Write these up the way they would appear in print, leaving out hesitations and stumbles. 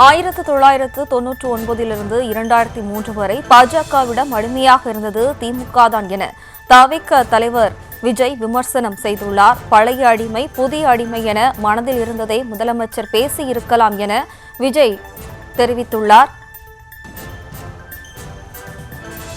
1999 2003 வரை பாஜகவிடம் அடிமையாக இருந்தது திமுக தான் என தவிக தலைவர் விஜய் விமர்சனம் செய்துள்ளார். பழைய அடிமை புதிய அடிமை என மனதில் இருந்ததை முதலமைச்சர் பேசியிருக்கலாம் என விஜய் தெரிவித்துள்ளார்.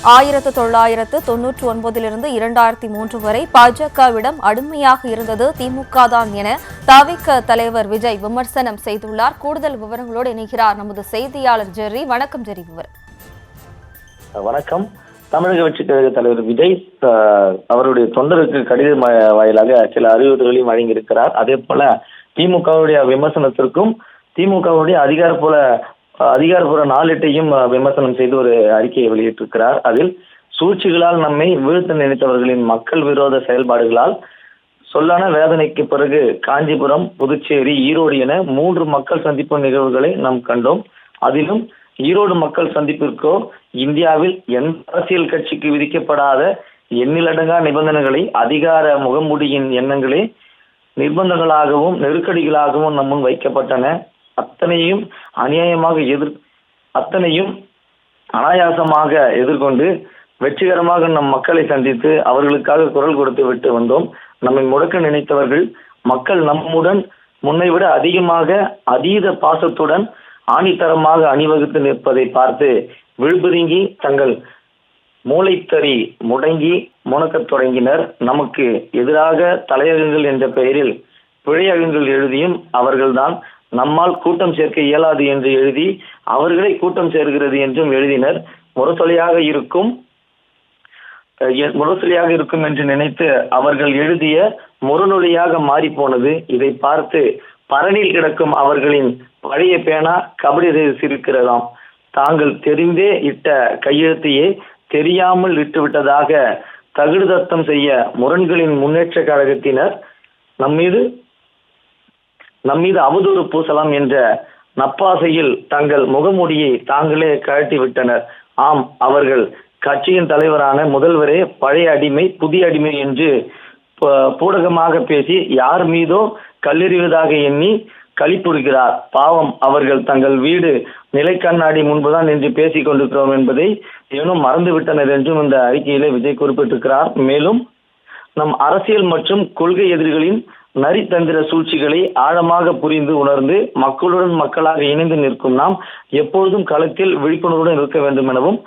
1999 2003 வரை பாஜகவிடம் அடிமையாக இருந்தது திமுக தான் என தவிக தலைவர் விஜய் விமர்சனம் செய்துள்ளார். கூடுதல் விவரங்களோடு இணைகிறார் நமது செய்தியாளர் ஜெர்ரி. வணக்கம் ஜெர்ரி. வணக்கம். தமிழக வெற்றிக் கழக தலைவர் விஜய் அவருடைய தொண்டருக்கு கடித வாயிலாக சில அறிவுறுத்தல்களையும் வழங்கியிருக்கிறார். அதே போல திமுகவுடைய விமர்சனத்திற்கும் திமுகவுடைய அதிகாரப்பூர்வ நாளேட்டையும் விமர்சனம் செய்து ஒரு அறிக்கையை வெளியிட்டிருக்கிறார். அதில் சூழ்ச்சிகளால் நம்மை வீழ்த்த நினைத்தவர்களின் மக்கள் விரோத செயல்பாடுகளால் சொல்லான வேதனைக்கு பிறகு காஞ்சிபுரம், புதுச்சேரி, ஈரோடு என 3 மக்கள் சந்திப்பு நிகழ்வுகளை நாம் கண்டோம். அதிலும் ஈரோடு மக்கள் சந்திப்பிற்கோ இந்தியாவில் எந்த அரசியல் கட்சிக்கு விதிக்கப்படாத எண்ணிலடங்கா நிபந்தனைகளை அதிகார முகமூடியின் எண்ணங்களே நிர்பந்தங்களாகவும் நெருக்கடிகளாகவும் நம் முன் வைக்கப்பட்டன. அத்தனையும் அனாயாசமாக எதிர்கொண்டு வெற்றிகரமாக நம் மக்களை சந்தித்து அவர்களுக்காக குரல் கொடுத்து விட்டு வந்தோம். நம்மை முடக்க நினைத்தவர்கள் மக்கள் நம்முடன் முன்னைவிட அதிகமாக அதீத பாசத்துடன் ஆணித்தரமாக அணிவகுத்து நிற்பதை பார்த்து விழுபுதுங்கி தங்கள் மூளைத்தறி முடங்கி முணக்கத் தொடங்கினர். நமக்கு எதிராக தலையகங்கள் என்ற பெயரில் பிழையகங்கள் எழுதியும் அவர்கள்தான் நம்மால் கூட்டம் சேர்க்க இயலாது என்று எழுதி அவர்களை கூட்டம் சேர்கிறது என்றும் எழுதினர். முரசொலியாக இருக்கும் என்று நினைத்து அவர்கள் எழுதிய முரநொலியாக மாறி போனது. இதை பார்த்து பரணில் கிடக்கும் அவர்களின் பழைய பேனா கபடி சிரிக்கிறதாம். தாங்கள் தெரிந்தே இட்ட கையெழுத்தையே தெரியாமல் விட்டுவிட்டதாக தகுடுதத்தம் செய்ய முரண்களின் முன்னேற்ற கழகத்தினர் நம்மீது அவதூறு பூசலாம் என்ற நப்பாசையில் தங்கள் முகமூடியை தாங்களே கழட்டி விட்டனர். ஆம், அவர்கள் கட்சியின் தலைவரான முதல்வரே பழைய அடிமை புதிய அடிமை என்று பூடகமாக பேசி யார் மீதோ கல்லெறிவதாக எண்ணி களிப்புறுகிறார். பாவம், அவர்கள் தங்கள் வீடு நிலைக்கண்ணாடி முன்புதான் என்று பேசிக் கொண்டிருக்கிறோம் என்பதை ஏனும் மறந்துவிட்டனர் என்றும் இந்த அறிக்கையிலே விஜய் குறிப்பிட்டிருக்கிறார். மேலும் நம் அரசியல் மற்றும் கொள்கை எதிரிகளின் நரித்தந்திர சூழ்ச்சிகளை ஆழமாக புரிந்து உணர்ந்து மக்களுடன் மக்களாக இணைந்து நிற்கும் நாம் எப்பொழுதும் களத்தில் விழிப்புணர்வுடன் இருக்க வேண்டும் எனவும்